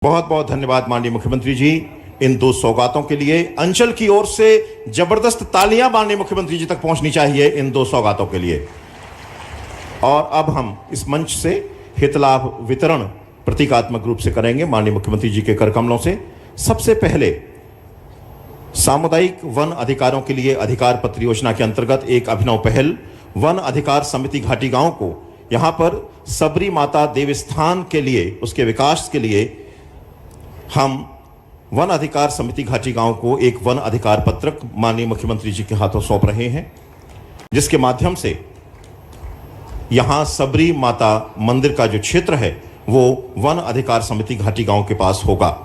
बहुत बहुत धन्यवाद माननीय मुख्यमंत्री जी इन दो सौगातों के लिए। अंचल की ओर से जबरदस्त तालियां माननीय मुख्यमंत्री जी तक पहुंचनी चाहिए इन दो सौगातों के लिए। और अब हम इस मंच से हित लाभ वितरण प्रतीकात्मक रूप से करेंगे माननीय मुख्यमंत्री जी के कर कमलों से। सबसे पहले सामुदायिक वन अधिकारों के लिए अधिकार पत्र योजना के अंतर्गत एक अभिनव पहल वन अधिकार समिति घाटी गांव को यहां पर सबरी माता देवस्थान के लिए उसके विकास के लिए हम वन अधिकार समिति घाटी गांव को एक वन अधिकार पत्रक माननीय मुख्यमंत्री जी के हाथों सौंप रहे हैं, जिसके माध्यम से यहां सबरी माता मंदिर का जो क्षेत्र है वो वन अधिकार समिति घाटी गांव के पास होगा।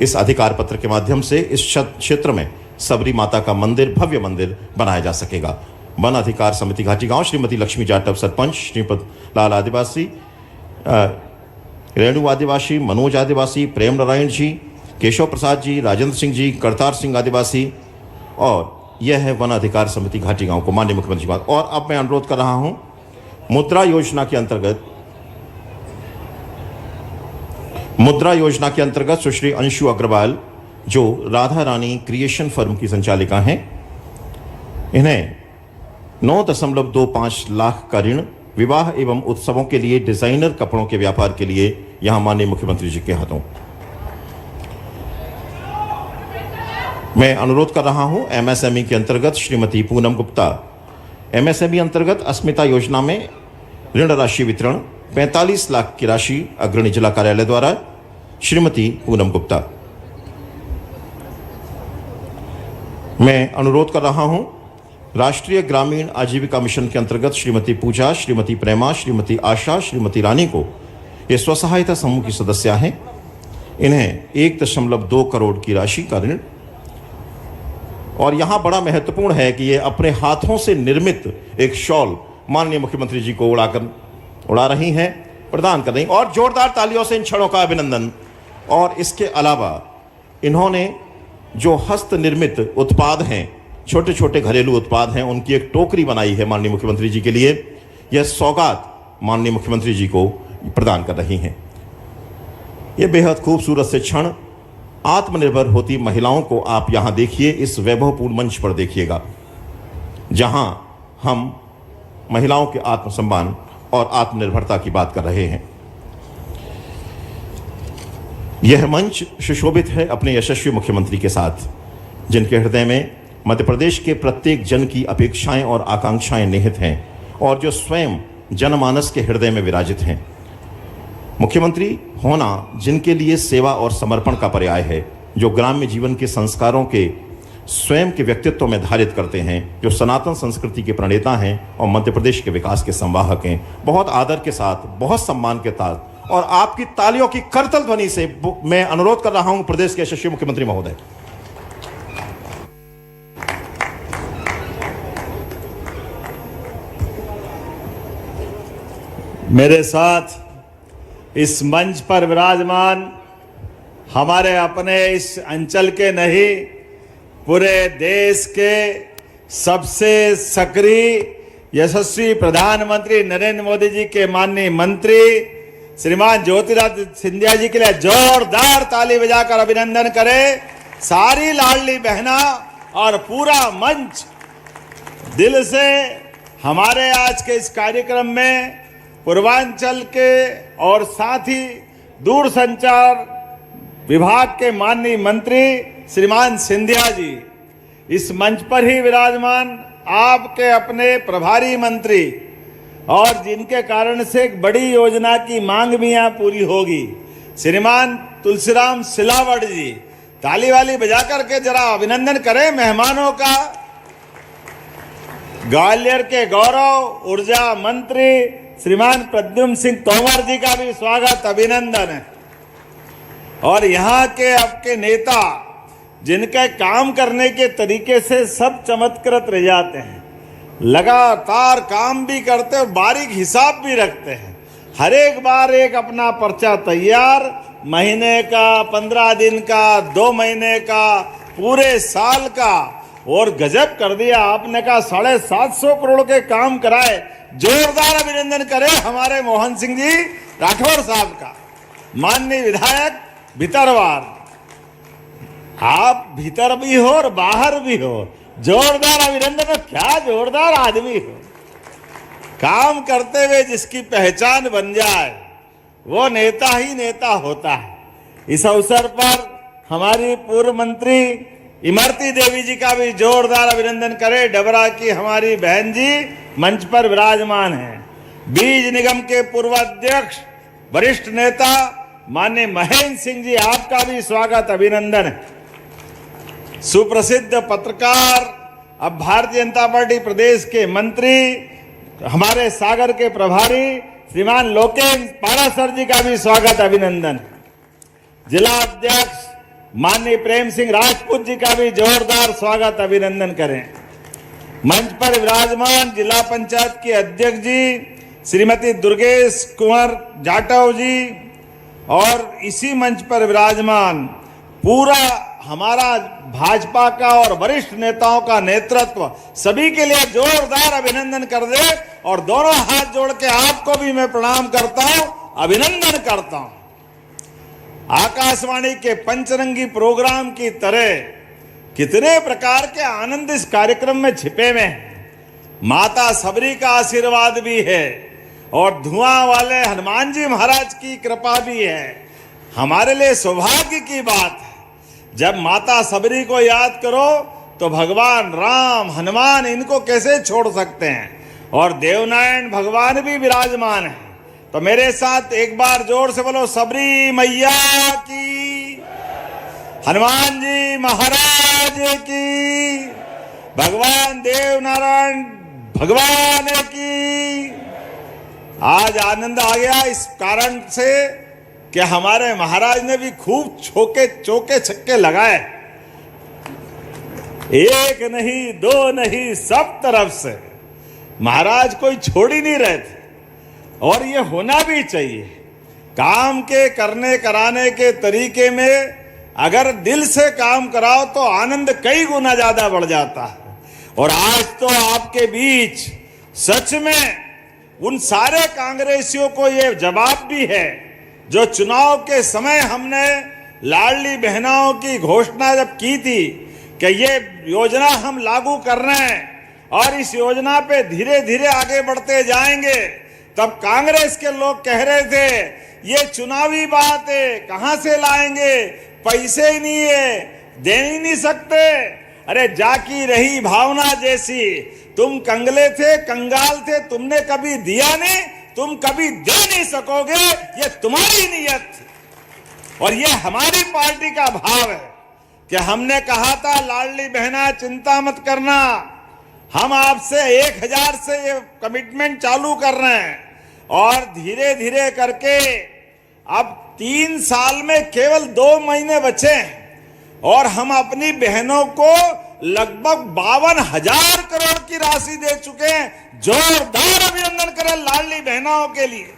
इस अधिकार पत्र के माध्यम से इस क्षेत्र में सबरी माता का मंदिर, भव्य मंदिर बनाया जा सकेगा। वन अधिकार समिति घाटी गांव श्रीमती लक्ष्मी जाटव सरपंच, श्रीपद लाल आदिवासी, रेणु आदिवासी, मनोज आदिवासी, प्रेम नारायण जी, केशव प्रसाद जी, राजेंद्र सिंह जी, करतार सिंह आदिवासी, और यह है वन अधिकार समिति घाटी गांव को माननीय मुख्यमंत्री जी। और अब मैं अनुरोध कर रहा हूं मुद्रा योजना के अंतर्गत सुश्री अंशु अग्रवाल जो राधा रानी क्रिएशन फर्म की संचालिका हैं, इन्हें 9.25 लाख का ऋण विवाह एवं उत्सवों के लिए डिजाइनर कपड़ों के व्यापार के लिए यहां माननीय मुख्यमंत्री जी के हाथों। मैं अनुरोध कर रहा हूं एमएसएमई के अंतर्गत श्रीमती पूनम गुप्ता, एमएसएमई अंतर्गत अस्मिता योजना में ऋण राशि वितरण 45 लाख की राशि अग्रणी जिला कार्यालय द्वारा श्रीमती पूनम गुप्ता। मैं अनुरोध कर रहा हूं राष्ट्रीय ग्रामीण आजीविका मिशन के अंतर्गत श्रीमती पूजा, श्रीमती प्रेमा, श्रीमती आशा, श्रीमती रानी को ये स्वसहायता समूह की सदस्य हैं, इन्हें 1.2 करोड़ की राशि का ऋण। और यहां बड़ा महत्वपूर्ण है कि ये अपने हाथों से निर्मित एक शॉल माननीय मुख्यमंत्री जी को उड़ा रही हैं, प्रदान कर रही, और जोरदार तालियों से इन क्षणों का अभिनंदन। और इसके अलावा इन्होंने जो हस्त निर्मित उत्पाद हैं, छोटे छोटे घरेलू उत्पाद हैं, उनकी एक टोकरी बनाई है माननीय मुख्यमंत्री जी के लिए। यह सौगात माननीय मुख्यमंत्री जी को प्रदान कर रही हैं। यह बेहद खूबसूरत से क्षण आत्मनिर्भर होती महिलाओं को आप यहां देखिए, इस वैभवपूर्ण मंच पर देखिएगा, जहां हम महिलाओं के आत्मसम्मान और आत्मनिर्भरता की बात कर रहे हैं। यह मंच सुशोभित है अपने यशस्वी मुख्यमंत्री के साथ, जिनके हृदय में मध्य प्रदेश के प्रत्येक जन की अपेक्षाएं और आकांक्षाएं निहित हैं और जो स्वयं जनमानस के हृदय में विराजित हैं। मुख्यमंत्री होना जिनके लिए सेवा और समर्पण का पर्याय है, जो ग्राम्य जीवन के संस्कारों के स्वयं के व्यक्तित्व में धारित करते हैं, जो सनातन संस्कृति के प्रणेता हैं और मध्य प्रदेश के विकास के संवाहक हैं। बहुत आदर के साथ, बहुत सम्मान के साथ और आपकी तालियों की करतल ध्वनि से मैं अनुरोध कर रहा हूं प्रदेश के यशस्वी मुख्यमंत्री महोदय। मेरे साथ इस मंच पर विराजमान हमारे अपने इस अंचल के नहीं, पूरे देश के सबसे सक्रिय यशस्वी प्रधानमंत्री नरेंद्र मोदी जी के माननीय मंत्री श्रीमान ज्योतिरादित्य सिंधिया जी के लिए जोरदार ताली बजाकर अभिनंदन करें। सारी लाडली बहना और पूरा मंच दिल से हमारे आज के इस कार्यक्रम में पूर्वांचल के और साथ ही दूरसंचार विभाग के माननीय मंत्री श्रीमान सिंधिया जी, इस मंच पर ही विराजमान आपके अपने प्रभारी मंत्री, और जिनके कारण से एक बड़ी योजना की मांग भी यहाँ पूरी होगी, श्रीमान तुलसीराम सिलावट जी। ताली वाली बजा करके जरा अभिनंदन करें मेहमानों का। ग्वालियर के गौरव ऊर्जा मंत्री श्रीमान प्रद्युम्न सिंह तोमर जी का भी स्वागत, अभिनंदन है। और यहाँ के आपके नेता जिनके काम करने के तरीके से सब चमत्कृत रह जाते हैं, लगातार काम भी करते हैं, बारीक हिसाब भी रखते हैं, हर एक बार एक अपना पर्चा तैयार, महीने का, 15 दिन का, 2 महीने का, पूरे साल का, और गजब कर दिया आपने कहा 750 करोड़ के काम कराए। जोरदार अभिनंदन करें हमारे मोहन सिंह जी राठौर साहब का। माननीय विधायक भीतरवार, आप भीतर भी हो और बाहर भी हो, जोरदार अभिनंदन। क्या जोरदार आदमी हो। काम करते हुए जिसकी पहचान बन जाए वो नेता ही नेता होता है। इस अवसर पर हमारी पूर्व मंत्री इमरती देवी जी का भी जोरदार अभिनंदन करें। डबरा की हमारी बहन जी मंच पर विराजमान हैं। बीज निगम के पूर्व अध्यक्ष वरिष्ठ नेता माननीय महेंद्र सिंह जी, आपका भी स्वागत अभिनंदन है। सुप्रसिद्ध पत्रकार, अब भारतीय जनता पार्टी प्रदेश के मंत्री, हमारे सागर के प्रभारी श्रीमान लोकेश पारासर जी का भी स्वागत अभिनंदन। जिला अध्यक्ष माननीय प्रेम सिंह राजपूत जी का भी जोरदार स्वागत अभिनंदन करें। मंच पर विराजमान जिला पंचायत के अध्यक्ष जी श्रीमती दुर्गेश कुंवर जाटव जी और इसी मंच पर विराजमान पूरा हमारा भाजपा का और वरिष्ठ नेताओं का नेतृत्व, सभी के लिए जोरदार अभिनंदन कर दे। और दोनों हाथ जोड़ के आपको भी मैं प्रणाम करता हूं, अभिनंदन करता हूं। आकाशवाणी के पंचरंगी प्रोग्राम की तरह कितने प्रकार के आनंद इस कार्यक्रम में छिपे हुए हैं। माता सबरी का आशीर्वाद भी है और धुआं वाले हनुमान जी महाराज की कृपा भी है। हमारे लिए सौभाग्य की बात है, जब माता सबरी को याद करो तो भगवान राम, हनुमान, इनको कैसे छोड़ सकते हैं। और देवनारायण भगवान भी विराजमान है। तो मेरे साथ एक बार जोर से बोलो, सबरी मैया की, हनुमान जी महाराज की, भगवान देवनारायण भगवान की। आज आनंद आ गया इस कारण से कि हमारे महाराज ने भी खूब चौके छक्के लगाए। एक नहीं, दो नहीं, सब तरफ से महाराज कोई छोड़ ही नहीं रहे थे। और ये होना भी चाहिए। काम के करने कराने के तरीके में अगर दिल से काम कराओ तो आनंद कई गुना ज्यादा बढ़ जाता है। और आज तो आपके बीच सच में उन सारे कांग्रेसियों को ये जवाब भी है जो चुनाव के समय हमने लाडली बहनाओं की घोषणा जब की थी कि ये योजना हम लागू कर रहे हैं और इस योजना पे धीरे धीरे आगे बढ़ते जाएंगे, तब कांग्रेस के लोग कह रहे थे ये चुनावी बात है, कहां से लाएंगे, पैसे ही नहीं है, दे ही नहीं सकते। अरे जाकी रही भावना जैसी, तुम कंगले थे, कंगाल थे, तुमने कभी दिया नहीं, तुम कभी दे नहीं सकोगे, ये तुम्हारी नीयत थी। और ये हमारी पार्टी का भाव है कि हमने कहा था लाडली बहना चिंता मत करना, हम आपसे 1000 से ये कमिटमेंट चालू कर रहे हैं। और धीरे धीरे करके अब 3 साल में केवल 2 महीने बचे हैं और हम अपनी बहनों को लगभग 52,000 करोड़ की राशि दे चुके हैं। जोरदार अभिनंदन करें लाडली बहनों के लिए।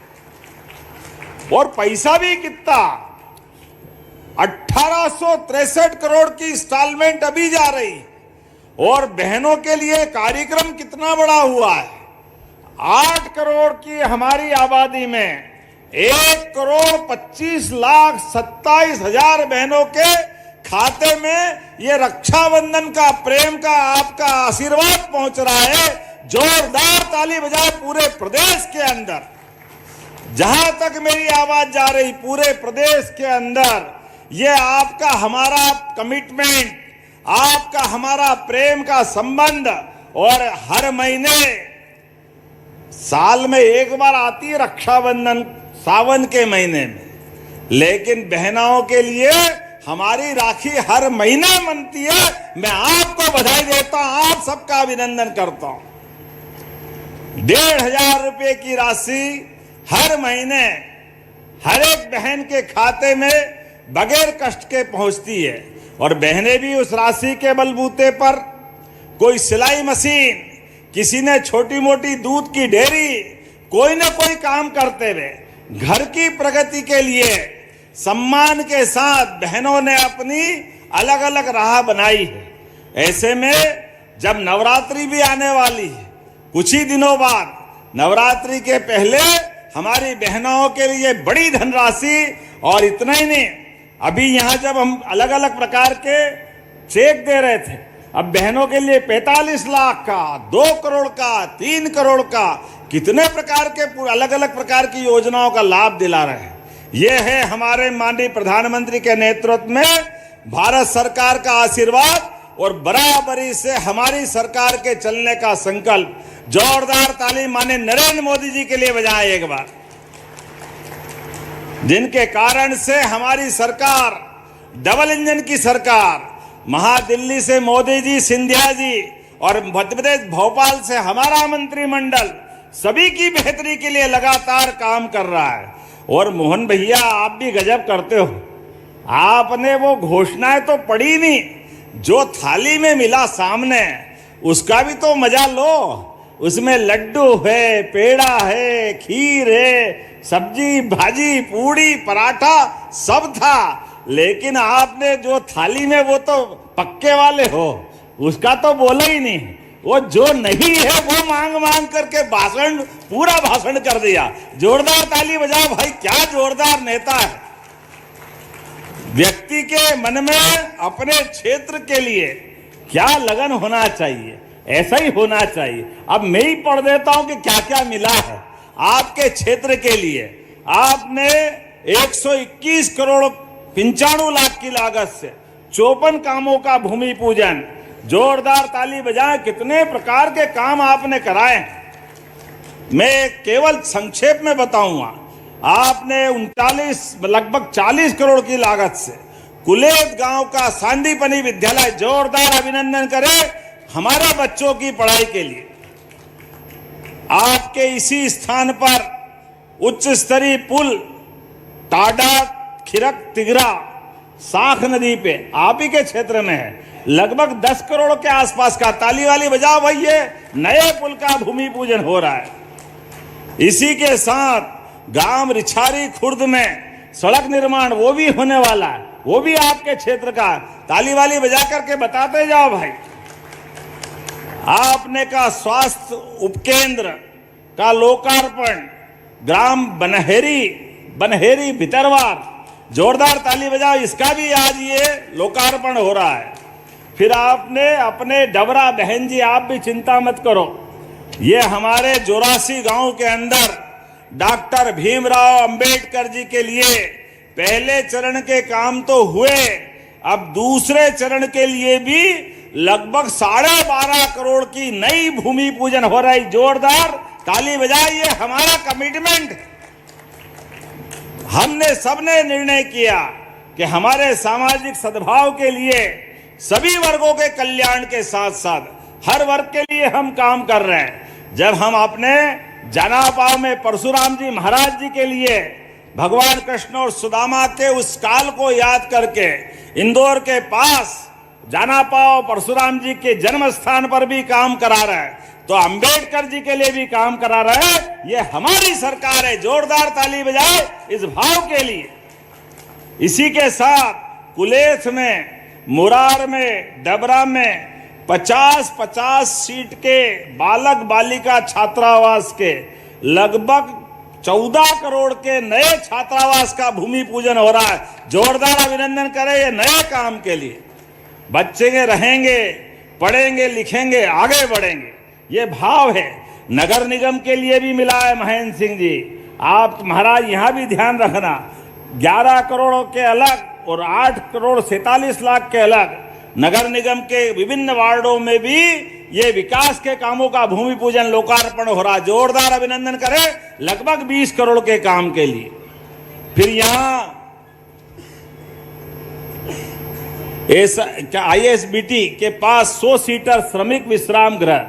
और पैसा भी कितना, 1863 करोड़ की इंस्टॉलमेंट अभी जा रही। और बहनों के लिए कार्यक्रम कितना बड़ा हुआ है। 8 करोड़ की हमारी आबादी में 1,25,27,000 बहनों के खाते में ये रक्षाबंधन का, प्रेम का, आपका आशीर्वाद पहुंच रहा है। जोरदार ताली बजाए पूरे प्रदेश के अंदर। जहां तक मेरी आवाज जा रही, पूरे प्रदेश के अंदर ये आपका हमारा कमिटमेंट, आपका हमारा प्रेम का संबंध। और हर महीने, साल में एक बार आती है रक्षाबंधन, सावन के महीने में, लेकिन बहनाओं के लिए हमारी राखी हर महीने बनती है। मैं आपको बधाई देता हूं, आप सबका अभिनंदन करता हूं। 1,500 रुपए की राशि हर महीने हर एक बहन के खाते में बगैर कष्ट के पहुंचती है। और बहनें भी उस राशि के बलबूते पर, कोई सिलाई मशीन, किसी ने छोटी मोटी दूध की डेयरी, कोई ना कोई काम करते हुए घर की प्रगति के लिए सम्मान के साथ बहनों ने अपनी अलग अलग राह बनाई है। ऐसे में जब नवरात्रि भी आने वाली है, कुछ ही दिनों बाद, नवरात्रि के पहले हमारी बहनों के लिए बड़ी धनराशि, और इतना ही नहीं, अभी यहाँ जब हम अलग अलग प्रकार के चेक दे रहे थे, अब बहनों के लिए 45 लाख का, 2 करोड़ का, 3 करोड़ का, कितने प्रकार के अलग अलग प्रकार की योजनाओं का लाभ दिला रहे हैं। ये है हमारे माननीय प्रधानमंत्री के नेतृत्व में भारत सरकार का आशीर्वाद और बराबरी से हमारी सरकार के चलने का संकल्प। जोरदार ताली माननीय नरेंद्र मोदी जी के लिए बजाएं एक बार, जिनके कारण से हमारी सरकार डबल इंजन की सरकार, महादिल्ली से मोदी जी, सिंधिया जी और मध्य प्रदेश भोपाल से हमारा मंत्रिमंडल सभी की बेहतरी के लिए लगातार काम कर रहा है। और मोहन भैया, आप भी गजब करते हो, आपने वो घोषणाएं तो पढ़ी नहीं, जो थाली में मिला सामने उसका भी तो मजा लो। उसमें लड्डू है, पेड़ा है, खीर है, सब्जी भाजी, पूड़ी पराठा सब था, लेकिन आपने जो थाली में, वो तो पक्के वाले हो, उसका तो बोला ही नहीं। वो जो नहीं है वो मांग मांग करके भाषण, पूरा भाषण कर दिया। जोरदार ताली बजाओ भाई, क्या जोरदार नेता है। व्यक्ति के मन में अपने क्षेत्र के लिए क्या लगन होना चाहिए, ऐसा ही होना चाहिए। अब मैं ही पढ़ देता हूं कि क्या क्या मिला है आपके क्षेत्र के लिए। आपने 121 करोड़ 95 लाख की लागत से 54 कामों का भूमि पूजन। जोरदार ताली बजाएं, कितने प्रकार के काम आपने कराए। मैं केवल संक्षेप में बताऊंगा, आपने 39 लगभग 40 करोड़ की लागत से कुलेत गांव का सांदीपनी विद्यालय, जोरदार अभिनंदन करें हमारा बच्चों की पढ़ाई के लिए। आपके इसी स्थान पर उच्च स्तरीय पुल टाडा खिरक तिगरा साख नदी पे आप ही के क्षेत्र में है, लगभग 10 करोड़ के आसपास का। ताली वाली बजाओ भाई, ये नए पुल का भूमि पूजन हो रहा है। इसी के साथ गांव रिछारी खुर्द में सड़क निर्माण वो भी होने वाला है, वो भी आपके क्षेत्र का। ताली वाली बजा करके बताते जाओ भाई। आपने का स्वास्थ्य उपकेंद्र का लोकार्पण ग्राम बनहेरी भितरवार, जोरदार ताली बजाओ, इसका भी आज ये लोकार्पण हो रहा है। फिर आपने अपने डबरा, बहन जी आप भी चिंता मत करो, ये हमारे 84 गांव के अंदर डॉक्टर भीमराव अंबेडकर जी के लिए पहले चरण के काम तो हुए, अब दूसरे चरण के लिए भी लगभग 12.5 करोड़ की नई भूमि पूजन हो रही। जोरदार ताली बजाइए, हमारा कमिटमेंट। हमने सबने निर्णय किया कि हमारे सामाजिक सद्भाव के लिए, सभी वर्गों के कल्याण के साथ साथ हर वर्ग के लिए हम काम कर रहे हैं। जब हम अपने जनापाव में परशुराम जी महाराज जी के लिए भगवान कृष्ण और सुदामा के उस काल को याद करके इंदौर के पास जनापाव परशुराम जी के जन्म स्थान पर भी काम करा रहे हैं, तो अंबेडकर जी के लिए भी काम करा रहे हैं। ये हमारी सरकार है। जोरदार ताली बजाए इस भाव के लिए। इसी के साथ कुलेथ में, मुरार में, डबरा में 50-50 सीट के बालक बालिका छात्रावास के लगभग 14 करोड़ के नए छात्रावास का भूमि पूजन हो रहा है। जोरदार अभिनंदन करें ये नए काम के लिए। बच्चे रहेंगे, पढ़ेंगे, लिखेंगे, आगे बढ़ेंगे, ये भाव है। नगर निगम के लिए भी मिला है महेंद्र सिंह जी, आप महाराज यहाँ भी ध्यान रखना, 11 करोड़ के अलग और 8 करोड़ 47 लाख के अलग। नगर निगम के विभिन्न वार्डों में भी ये विकास के कामों का भूमि पूजन लोकार्पण हो रहा है। जोरदार अभिनंदन करें लगभग 20 करोड़ के काम के लिए। फिर यहाँ ISBT के पास 100 सीटर श्रमिक विश्राम गृह,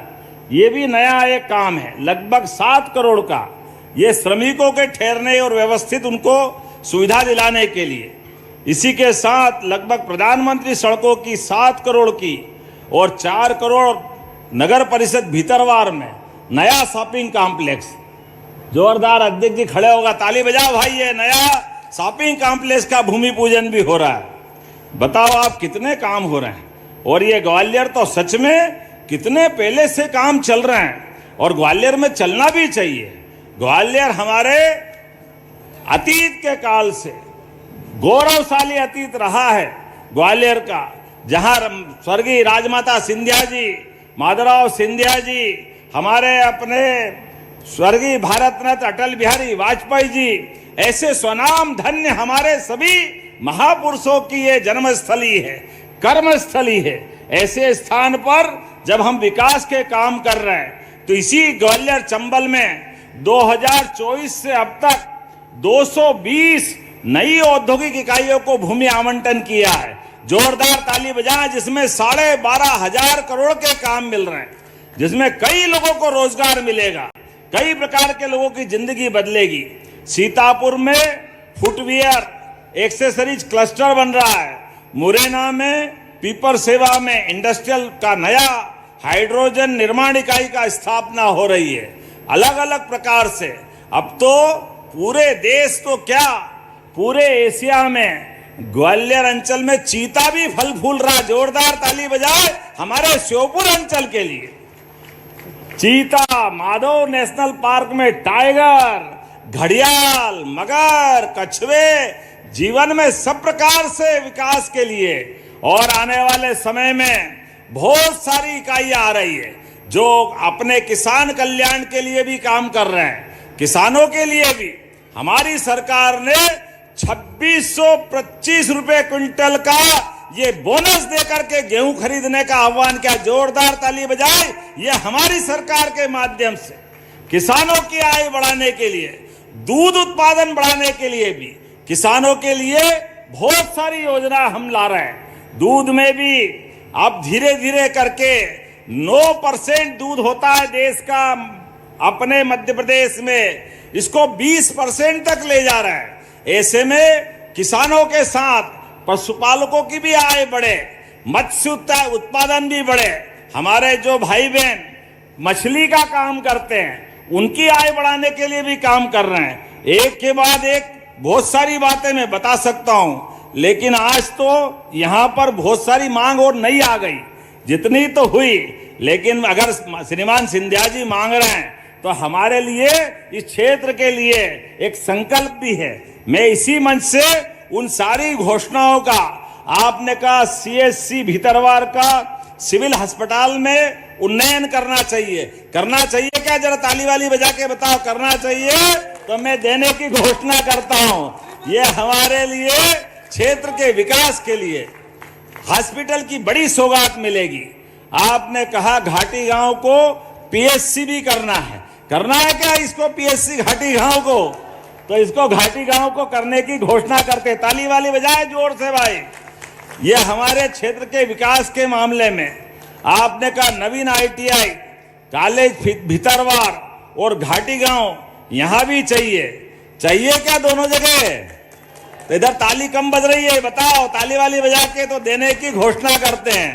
ये भी नया एक काम है, लगभग 7 करोड़ का। ये श्रमिकों के ठहरने और व्यवस्थित उनको सुविधा दिलाने के लिए। इसी के साथ लगभग प्रधानमंत्री सड़कों की 7 करोड़ की और 4 करोड़ नगर परिषद भीतरवार में नया शॉपिंग कॉम्प्लेक्स। जोरदार अध्यक्ष जी खड़े होगा, ताली बजाओ भाई, ये नया शॉपिंग कॉम्प्लेक्स का भूमि पूजन भी हो रहा है। बताओ आप कितने काम हो रहे हैं। और ये ग्वालियर तो सच में कितने पहले से काम चल रहे हैं और ग्वालियर में चलना भी चाहिए। ग्वालियर हमारे अतीत के काल से गौरवशाली अतीत रहा है ग्वालियर का, जहां स्वर्गीय राजमाता सिंधिया जी, माधवराव सिंधिया जी, हमारे अपने स्वर्गीय भारत रत्न अटल बिहारी वाजपेयी जी, ऐसे स्वनाम धन्य हमारे सभी महापुरुषों की ये जन्मस्थली है, कर्मस्थली है। ऐसे स्थान पर जब हम विकास के काम कर रहे हैं तो इसी ग्वालियर चंबल में 2024 से अब तक 220 नई औद्योगिक इकाइयों को भूमि आवंटन किया है। जोरदार ताली बजाएं, जिसमें 12,500 करोड़ के काम मिल रहे हैं, जिसमें कई लोगों को रोजगार मिलेगा, कई प्रकार के लोगों की जिंदगी बदलेगी। सीतापुर में फुटवियर एक्सेसरीज क्लस्टर बन रहा है, मुरैना में पीपर सेवा में इंडस्ट्रियल का नया हाइड्रोजन निर्माण इकाई का स्थापना हो रही है। अलग अलग प्रकार से अब तो पूरे देश तो क्या, पूरे एशिया में ग्वालियर अंचल में चीता भी फल फूल रहा। जोरदार ताली बजाए हमारे श्योपुर अंचल के लिए। चीता, माधव नेशनल पार्क में टाइगर, घड़ियाल, मगर, कछुए, जीवन में सब प्रकार से विकास के लिए और आने वाले समय में बहुत सारी इकाइयां आ रही है जो अपने किसान कल्याण के लिए भी काम कर रहे हैं। किसानों के लिए भी हमारी सरकार ने 2625 रुपए क्विंटल का ये बोनस देकर के गेहूं खरीदने का आह्वान किया। जोरदार ताली बजाए। ये हमारी सरकार के माध्यम से किसानों की आय बढ़ाने के लिए, दूध उत्पादन बढ़ाने के लिए भी, किसानों के लिए बहुत सारी योजना हम ला रहे हैं। दूध में भी अब धीरे धीरे करके 9% दूध होता है देश का, अपने मध्य प्रदेश में इसको 20% तक ले जा रहा है। ऐसे में किसानों के साथ पशुपालकों की भी आय बढ़े, मत्स्य उत्पादन भी बढ़े। हमारे जो भाई बहन मछली का काम करते हैं उनकी आय बढ़ाने के लिए भी काम कर रहे हैं। एक के बाद एक बहुत सारी बातें मैं बता सकता हूं, लेकिन आज तो यहां पर बहुत सारी मांग और नई आ गई। जितनी तो हुई, लेकिन अगर श्रीमान सिंधिया जी मांग रहे हैं तो हमारे लिए, इस क्षेत्र के लिए एक संकल्प भी है। मैं इसी मंच से उन सारी घोषणाओं का, आपने कहा सीएससी भीतरवार का सिविल अस्पताल में उन्नयन करना चाहिए। करना चाहिए क्या? जरा ताली वाली बजा के बताओ। करना चाहिए तो मैं देने की घोषणा करता हूं। ये हमारे लिए क्षेत्र के विकास के लिए हॉस्पिटल की बड़ी सौगात मिलेगी। आपने कहा घाटी गांव को पीएचसी भी करना है। करना है क्या इसको पीएचसी घाटी गांव को? तो इसको घाटी गांव को करने की घोषणा करके ताली वाली बजाए जोर से भाई। ये हमारे क्षेत्र के विकास के मामले में आपने कहा नवीन आईटीआई कॉलेज भीतरवार और घाटी गांव यहां भी चाहिए। चाहिए क्या दोनों जगह? तो इधर ताली कम बज रही है, बताओ। ताली वाली बजा के तो देने की घोषणा करते हैं।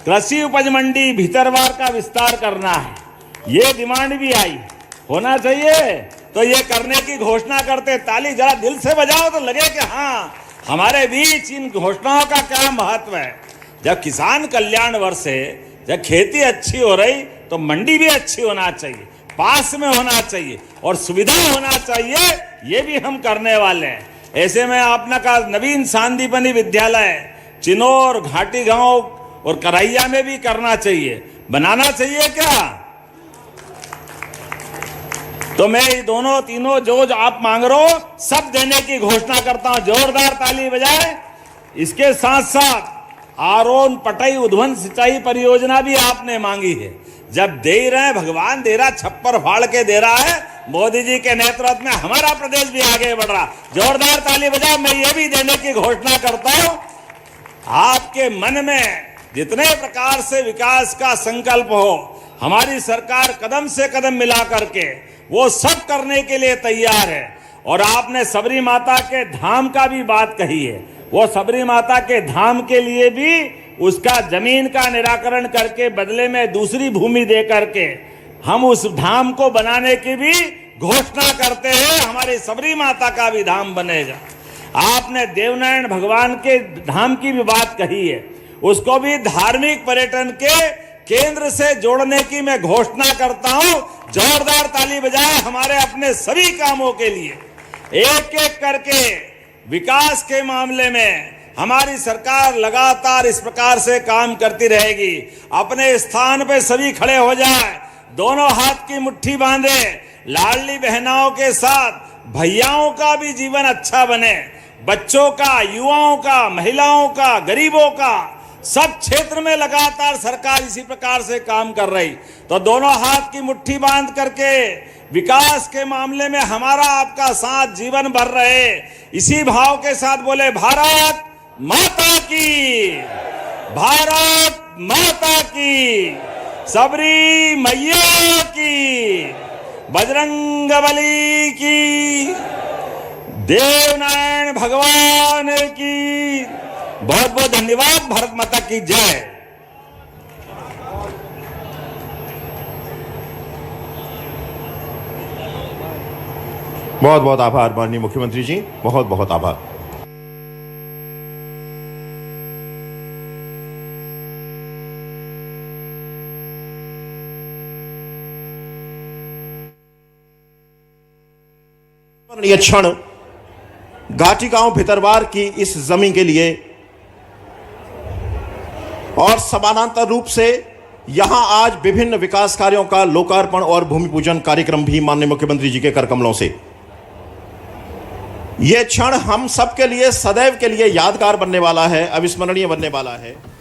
कृषि उपज मंडी भीतरवार का विस्तार करना है, ये डिमांड भी आई। होना चाहिए तो ये करने की घोषणा करते। ताली जरा दिल से बजाओ तो लगे कि हाँ, हमारे बीच इन घोषणाओं का क्या महत्व है। जब किसान कल्याण वर्ष है, जब खेती अच्छी हो रही तो मंडी भी अच्छी होना चाहिए, पास में होना चाहिए और सुविधा होना चाहिए। ये भी हम करने वाले हैं। ऐसे में आपने कहा नवीन सांदीपनी विद्यालय चिनौर, घाटी गांव और करैया में भी करना चाहिए, बनाना चाहिए क्या? तो मैं ये दोनों तीनों जो आप मांग रहे हो सब देने की घोषणा करता हूं। जोरदार ताली बजाए। इसके साथ साथ आरोन पटई उद्वन सिंचाई परियोजना भी आपने मांगी है। जब दे रहे हैं, भगवान दे रहा, छप्पर फाड़ के दे रहा है। मोदी जी के नेतृत्व में हमारा प्रदेश भी आगे बढ़ रहा। जोरदार ताली बजाओ। मैं ये भी देने की घोषणा करता हूं। आपके मन में जितने प्रकार से विकास का संकल्प हो, हमारी सरकार कदम से कदम मिला करके वो सब करने के लिए तैयार है। और आपने सबरी माता के धाम का भी बात कही है। वो सबरी माता के धाम के लिए भी उसका जमीन का निराकरण करके बदले में दूसरी भूमि दे करके हम उस धाम को बनाने की भी घोषणा करते हैं। हमारी सबरी माता का भी धाम बनेगा। आपने देवनारायण भगवान के धाम की भी बात कही है, उसको भी धार्मिक पर्यटन के केंद्र से जोड़ने की मैं घोषणा करता हूं। जोरदार ताली बजाए हमारे अपने सभी कामों के लिए। एक एक करके विकास के मामले में हमारी सरकार लगातार इस प्रकार से काम करती रहेगी। अपने स्थान पे सभी खड़े हो जाए, दोनों हाथ की मुट्ठी बांधे, लाडली बहनाओं के साथ भैयाओं का भी जीवन अच्छा बने, बच्चों का, युवाओं का, महिलाओं का, गरीबों का, सब क्षेत्र में लगातार सरकार इसी प्रकार से काम कर रही। तो दोनों हाथ की मुट्ठी बांध करके विकास के मामले में हमारा आपका साथ जीवन भर रहे, इसी भाव के साथ बोले भारत माता की, भारत माता की, सबरी मैया की, बजरंगबली की, देवनारायण भगवान की। बहुत बहुत धन्यवाद। भारत माता की जय। बहुत बहुत आभार माननीय मुख्यमंत्री जी, बहुत बहुत आभार। ये क्षण घाटी गांव भितरवार की इस जमीन के लिए और समानांतर रूप से यहां आज विभिन्न विकास कार्यों का लोकार्पण और भूमि पूजन कार्यक्रम भी माननीय मुख्यमंत्री जी के कर कमलों से। यह क्षण हम सबके लिए सदैव के लिए यादगार बनने वाला है, अविस्मरणीय बनने वाला है।